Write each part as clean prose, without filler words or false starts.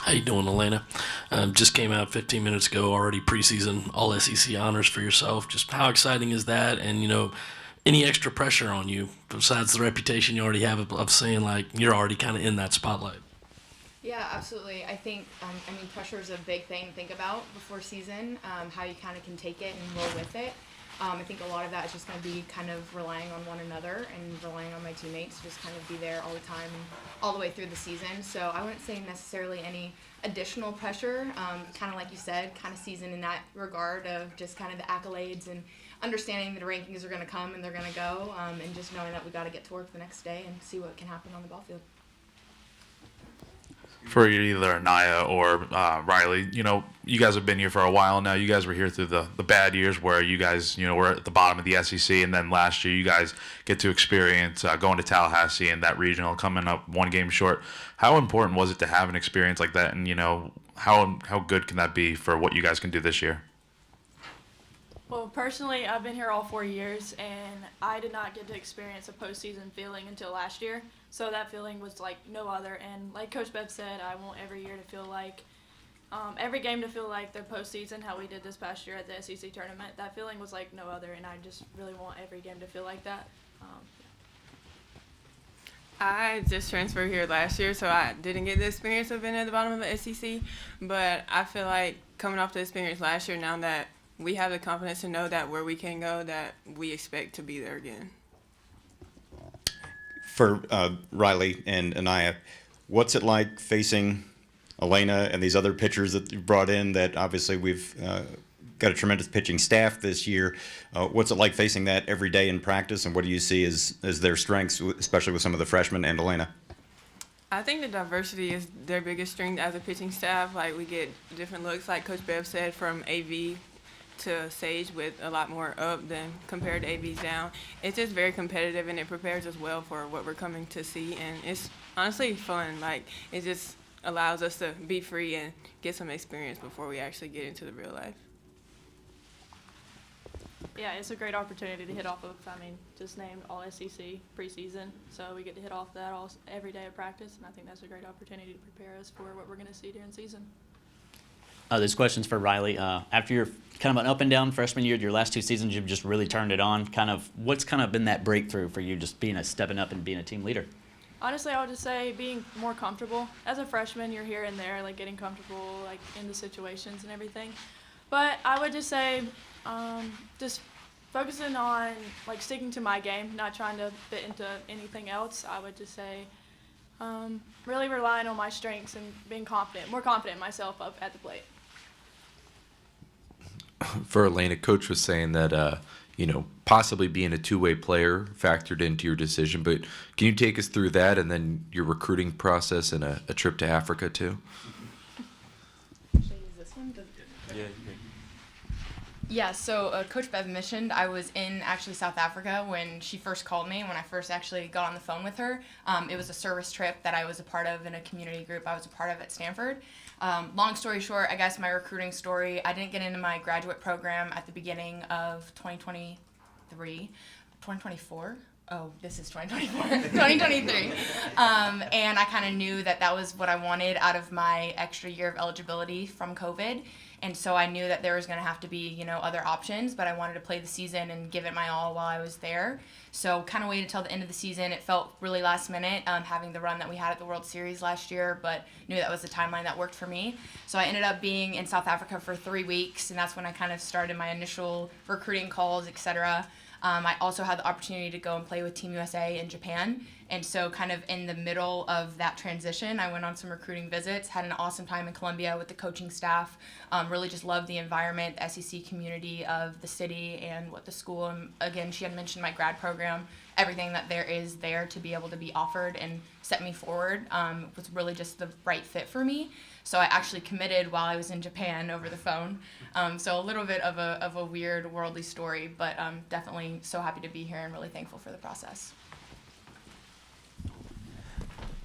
How you doing, Alana? Just came out 15 minutes ago. Already preseason All-SEC honors for yourself. Just how exciting is that? And any extra pressure on you besides the reputation you already have of saying like you're already kind of in that spotlight? Yeah, absolutely. I think, pressure is a big thing to think about before season, how you kind of can take it and roll with it. I think a lot of that is just going to be kind of relying on one another and relying on my teammates to just kind of be there all the time and all the way through the season. So I wouldn't say necessarily any additional pressure, kind of like you said, kind of season in that regard of just kind of the accolades and understanding that the rankings are going to come and they're going to go, and just knowing that we got to get to work the next day and see what can happen on the ball field. For either Aniyah or Riley, you guys have been here for a while now. You guys were here through the bad years where you guys, were at the bottom of the SEC, and then last year you guys get to experience going to Tallahassee and that regional, coming up one game short. How important was it to have an experience like that, and how good can that be for what you guys can do this year? Well, personally, I've been here all 4 years, and I did not get to experience a postseason feeling until last year. So that feeling was like no other. And like Coach Bev said, I want every year to feel like, every game to feel like the postseason, how we did this past year at the SEC tournament. That feeling was like no other, and I just really want every game to feel like that. I just transferred here last year, so I didn't get the experience of being at the bottom of the SEC. But I feel like coming off the experience last year, now that we have the confidence to know that where we can go, that we expect to be there again. For Riley and Aniyah, what's it like facing Alana and these other pitchers that you brought in that obviously we've got a tremendous pitching staff this year. What's it like facing that every day in practice, and what do you see as their strengths, especially with some of the freshmen and Alana? I think the diversity is their biggest strength as a pitching staff. Like, we get different looks, like Coach Bev said, from AV to Sage with a lot more up than compared to AV's down. It's just very competitive, and it prepares us well for what we're coming to see, and it's honestly fun. Like, it just allows us to be free and get some experience before we actually get into the real life. Yeah, it's a great opportunity to hit off of, just named All-SEC preseason. So we get to hit off that every day of practice, and I think that's a great opportunity to prepare us for what we're going to see during season. There's questions for Riley. After your kind of an up and down freshman year, your last two seasons, you've just really turned it on. What's been that breakthrough for you, just stepping up and being a team leader? Honestly, I would just say being more comfortable. As a freshman, you're here and there, like getting comfortable, like in the situations and everything. But I would just say, just focusing on like sticking to my game, not trying to fit into anything else. I would just say, really relying on my strengths and being confident, more confident in myself up at the plate. For Alana, Coach was saying that possibly being a two-way player factored into your decision, but can you take us through that and then your recruiting process and a trip to Africa too? Yeah, so Coach Bev mentioned I was in actually South Africa when she first called me, when I first actually got on the phone with her. It was a service trip that I was a part of in a community group I was a part of at Stanford. Long story short, I guess my recruiting story, I didn't get into my graduate program at the beginning of 2024. Oh, this is 2024, 2023. And I kind of knew that was what I wanted out of my extra year of eligibility from COVID. And so I knew that there was going to have to be, other options, but I wanted to play the season and give it my all while I was there. So kind of waited till the end of the season. It felt really last minute, having the run that we had at the World Series last year, but knew that was the timeline that worked for me. So I ended up being in South Africa for 3 weeks, and that's when I kind of started my initial recruiting calls, etc. I also had the opportunity to go and play with Team USA in Japan. And so kind of in the middle of that transition, I went on some recruiting visits, had an awesome time in Colombia with the coaching staff, really just loved the environment, the SEC community of the city and what the school, and again, she had mentioned my grad program, everything that there is there to be able to be offered and set me forward was really just the right fit for me. So I actually committed while I was in Japan over the phone. So a little bit of a weird worldly story, but definitely so happy to be here and really thankful for the process.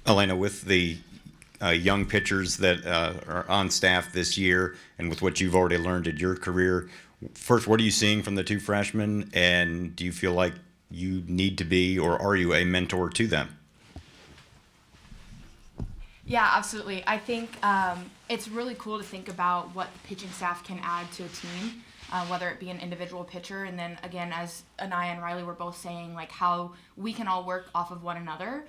Alana, with the young pitchers that are on staff this year and with what you've already learned in your career, first, what are you seeing from the two freshmen, and do you feel like you need to be, or are you a mentor to them? Yeah, absolutely. I think it's really cool to think about what the pitching staff can add to a team, whether it be an individual pitcher, and then again, as Aniyah and Riley were both saying, like how we can all work off of one another.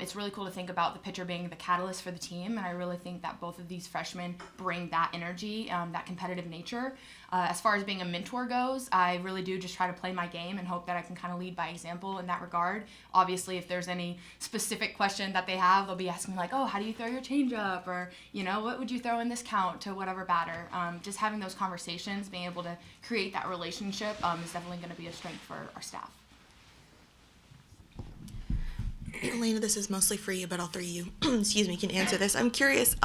It's really cool to think about the pitcher being the catalyst for the team, and I really think that both of these freshmen bring that energy, that competitive nature. As far as being a mentor goes, I really do just try to play my game and hope that I can kind of lead by example in that regard. Obviously, if there's any specific question that they have, they'll be asking me like, oh, how do you throw your changeup? Or, you know, what would you throw in this count to whatever batter? Just having those conversations, being able to create that relationship is definitely going to be a strength for our staff. Elena, this is mostly for you, but all three of you, excuse me, can answer this. I'm curious,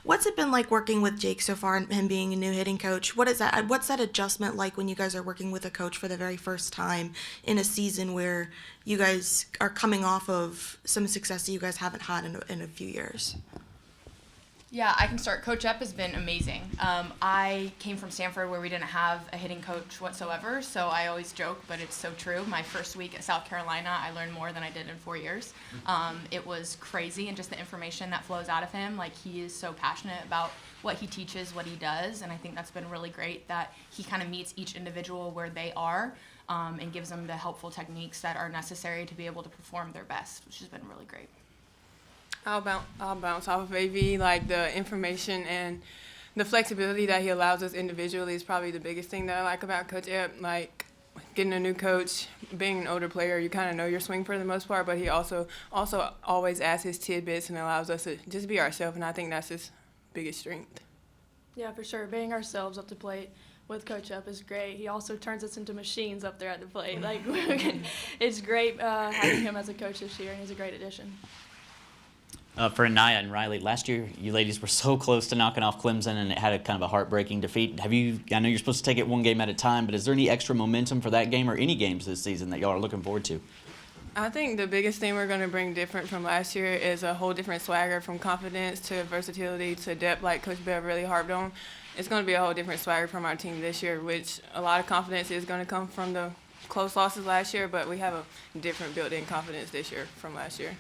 what's it been like working with Jake so far and him being a new hitting coach? What's that adjustment like when you guys are working with a coach for the very first time in a season where you guys are coming off of some success that you guys haven't had in a few years? Yeah, I can start. Coach Epp has been amazing. I came from Stanford where we didn't have a hitting coach whatsoever, so I always joke, but it's so true. My first week at South Carolina, I learned more than I did in 4 years. It was crazy, and just the information that flows out of him, like he is so passionate about what he teaches, what he does, and I think that's been really great that he kind of meets each individual where they are and gives them the helpful techniques that are necessary to be able to perform their best, which has been really great. I'll bounce off of AV. Like the information and the flexibility that he allows us individually is probably the biggest thing that I like about Coach Epp. Like getting a new coach, being an older player, you kind of know your swing for the most part, but he also always adds his tidbits and allows us to just be ourselves, and I think that's his biggest strength. Yeah, for sure. Being ourselves up the plate with Coach Epp is great. He also turns us into machines up there at the plate. Like it's great having him as a coach this year, and he's a great addition. For Aniyah and Riley, last year you ladies were so close to knocking off Clemson, and it had a kind of a heartbreaking defeat. I know you're supposed to take it one game at a time, but is there any extra momentum for that game or any games this season that y'all are looking forward to? I think the biggest thing we're going to bring different from last year is a whole different swagger, from confidence to versatility to depth, like Coach Bev really harped on. It's going to be a whole different swagger from our team this year, which a lot of confidence is going to come from the close losses last year, but we have a different built-in confidence this year from last year.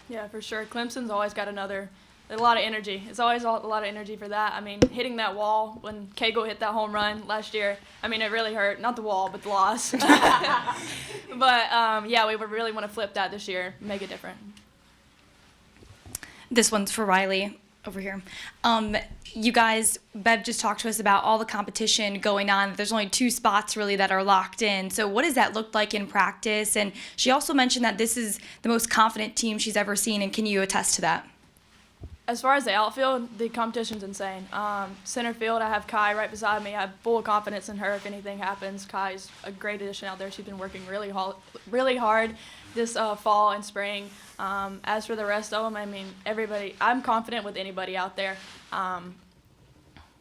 Yeah, for sure. Clemson's always got a lot of energy. It's always a lot of energy for that. I mean, hitting that wall when Cagle hit that home run last year, I mean, it really hurt. Not the wall, but the loss. But, yeah, we really want to flip that this year, make it different. This one's for Riley over here. You guys, Bev just talked to us about all the competition going on. There's only 2 spots really that are locked in. So what does that look like in practice? And she also mentioned that this is the most confident team she's ever seen. And can you attest to that? As far as the outfield, the competition's insane. Center field, I have Kai right beside me. I have full confidence in her if anything happens. Kai's a great addition out there. She's been working really hard this fall and spring. As for the rest of them, I mean, everybody, I'm confident with anybody out there.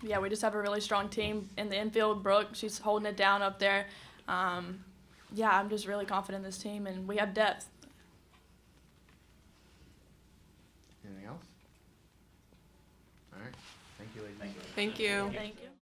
Yeah, we just have a really strong team in the infield. Brooke, she's holding it down up there. Yeah, I'm just really confident in this team, and we have depth. Anything else? All right. Thank you, ladies. Thank you. Thank you.